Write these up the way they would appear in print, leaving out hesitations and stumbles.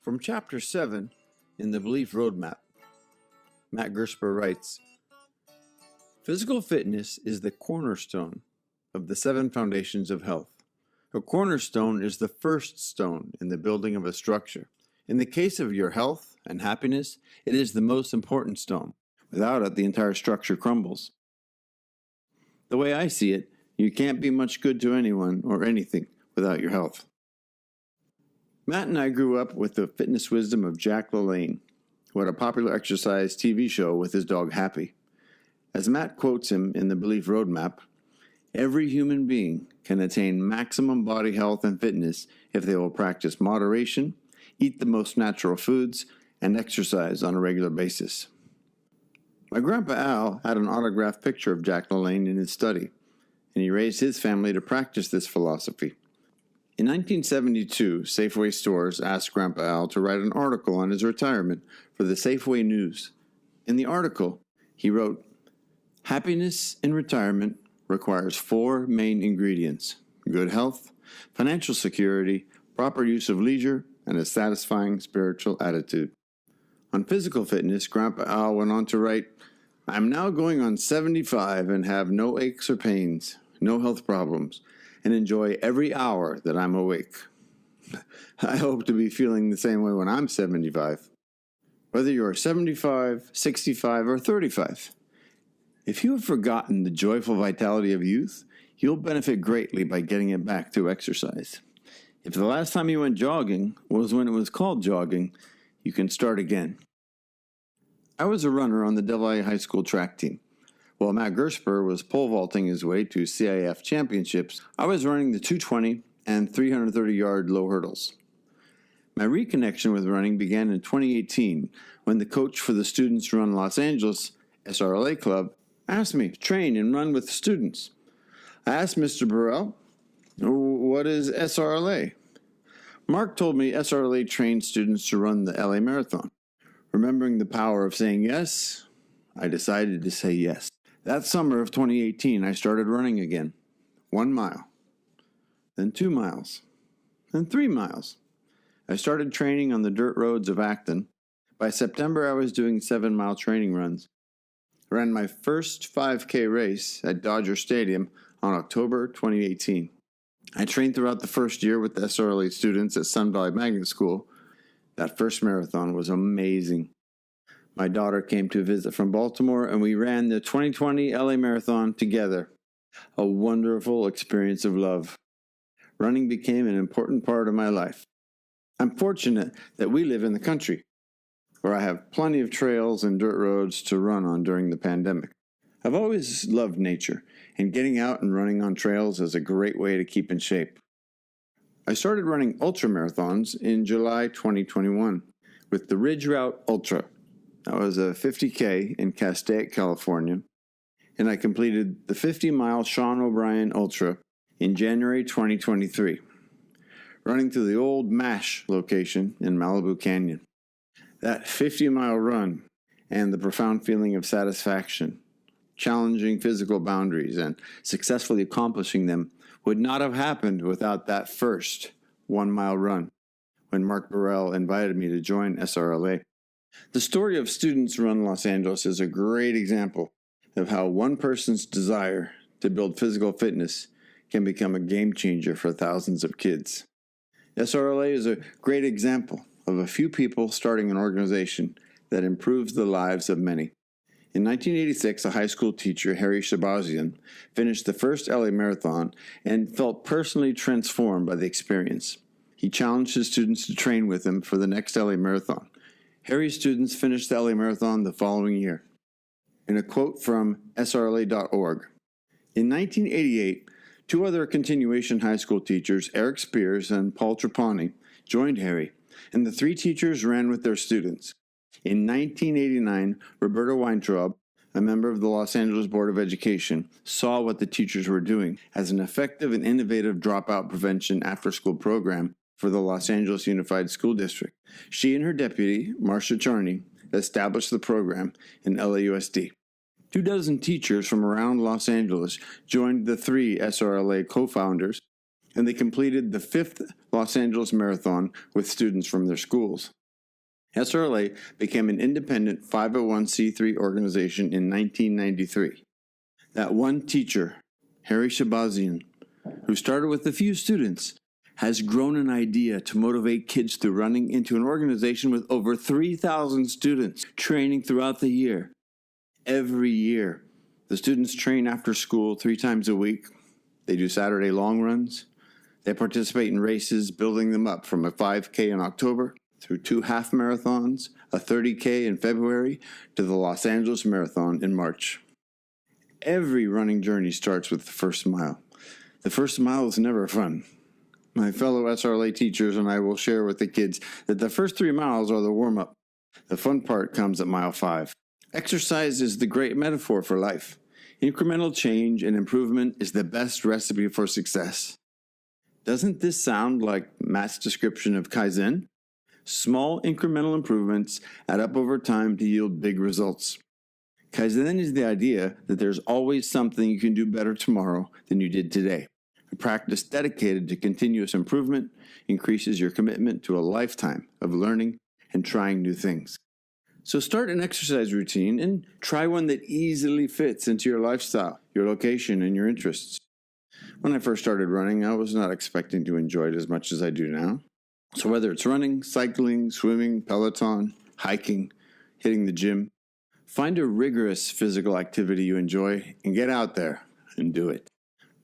From Chapter 7 in the Belief Roadmap, Matt Gersper writes, "Physical fitness is the cornerstone of the 7 foundations of health. A cornerstone is the first stone in the building of a structure. In the case of your health and happiness, it is the most important stone. Without it, the entire structure crumbles. The way I see it, you can't be much good to anyone or anything without your health." Matt and I grew up with the fitness wisdom of Jack LaLanne, who had a popular exercise TV show with his dog Happy. As Matt quotes him in the Belief Roadmap, "Every human being can attain maximum body health and fitness if they will practice moderation, eat the most natural foods, and exercise on a regular basis." My grandpa Al had an autographed picture of Jack LaLanne in his study, and he raised his family to practice this philosophy. In 1972, Safeway stores asked Grandpa Al to write an article on his retirement for the Safeway News. In the article, he wrote, "Happiness in retirement requires 4 main ingredients: good health, financial security, proper use of leisure, and a satisfying spiritual attitude." On physical fitness, Grandpa Al went on to write, "I'm now going on 75 and have no aches or pains, no health problems, and enjoy every hour that I'm awake." I hope to be feeling the same way when I'm 75. Whether you're 75, 65, or 35, if you have forgotten the joyful vitality of youth, you'll benefit greatly by getting it back through exercise. If the last time you went jogging was when it was called jogging, you can start again. I was a runner on the Delhi High School track team. While Matt Gersper was pole vaulting his way to CIF championships, I was running the 220 and 330-yard low hurdles. My reconnection with running began in 2018 when the coach for the Students Run Los Angeles SRLA Club asked me to train and run with students. I asked Mr. Burrell, "What is SRLA?" Mark told me SRLA trained students to run the LA Marathon. Remembering the power of saying yes, I decided to say yes. That summer of 2018, I started running again. 1 mile, then 2 miles, then 3 miles. I started training on the dirt roads of Acton. By September, I was doing 7-mile training runs. I ran my first 5K race at Dodger Stadium on October 2018. I trained throughout the first year with the SRLA students at Sun Valley Magnet School. That first marathon was amazing. My daughter came to visit from Baltimore, and we ran the 2020 LA Marathon together. A wonderful experience of love. Running became an important part of my life. I'm fortunate that we live in the country, where I have plenty of trails and dirt roads to run on during the pandemic. I've always loved nature, and getting out and running on trails is a great way to keep in shape. I started running ultramarathons in July 2021 with the Ridge Route Ultra. That was a 50K in Castaic, California, and I completed the 50-mile Sean O'Brien Ultra in January 2023, running through the old MASH location in Malibu Canyon. That 50-mile run and the profound feeling of satisfaction, challenging physical boundaries, and successfully accomplishing them would not have happened without that first 1-mile run when Mark Burrell invited me to join SRLA. The story of Students Run Los Angeles is a great example of how one person's desire to build physical fitness can become a game changer for thousands of kids. SRLA is a great example of a few people starting an organization that improves the lives of many. In 1986, a high school teacher, Harry Shabazian, finished the first LA Marathon and felt personally transformed by the experience. He challenged his students to train with him for the next LA Marathon. Harry's students finished the LA Marathon the following year. In a quote from SRLA.org, in 1988, 2 other continuation high school teachers, Eric Spears and Paul Trapani, joined Harry, and the 3 teachers ran with their students. In 1989, Roberta Weintraub, a member of the Los Angeles Board of Education, saw what the teachers were doing as an effective and innovative dropout prevention after-school program for the Los Angeles Unified School District. She and her deputy, Marcia Charney, established the program in LAUSD. 24 teachers from around Los Angeles joined the 3 SRLA co-founders and they completed the 5th Los Angeles Marathon with students from their schools. SRLA became an independent 501c3 organization in 1993. That one teacher, Harry Shabazian, who started with a few students, has grown an idea to motivate kids through running into an organization with over 3,000 students training throughout the year. Every year, the students train after school 3 times a week. They do Saturday long runs. They participate in races, building them up from a 5K in October through 2 half marathons, a 30K in February, to the Los Angeles Marathon in March. Every running journey starts with the first mile. The first mile is never fun. My fellow SRLA teachers and I will share with the kids that the first 3 miles are the warm-up. The fun part comes at mile 5. Exercise is the great metaphor for life. Incremental change and improvement is the best recipe for success. Doesn't this sound like Matt's description of Kaizen? Small incremental improvements add up over time to yield big results. Kaizen is the idea that there's always something you can do better tomorrow than you did today. A practice dedicated to continuous improvement increases your commitment to a lifetime of learning and trying new things. So start an exercise routine and try one that easily fits into your lifestyle, your location, and your interests. When I first started running, I was not expecting to enjoy it as much as I do now. So whether it's running, cycling, swimming, Peloton, hiking, hitting the gym, find a rigorous physical activity you enjoy and get out there and do it.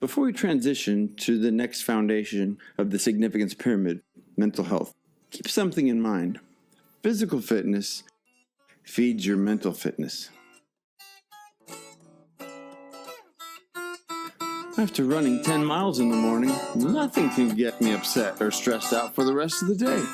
Before we transition to the next foundation of the significance pyramid, mental health, keep something in mind. Physical fitness feeds your mental fitness. After running 10 miles in the morning, nothing can get me upset or stressed out for the rest of the day.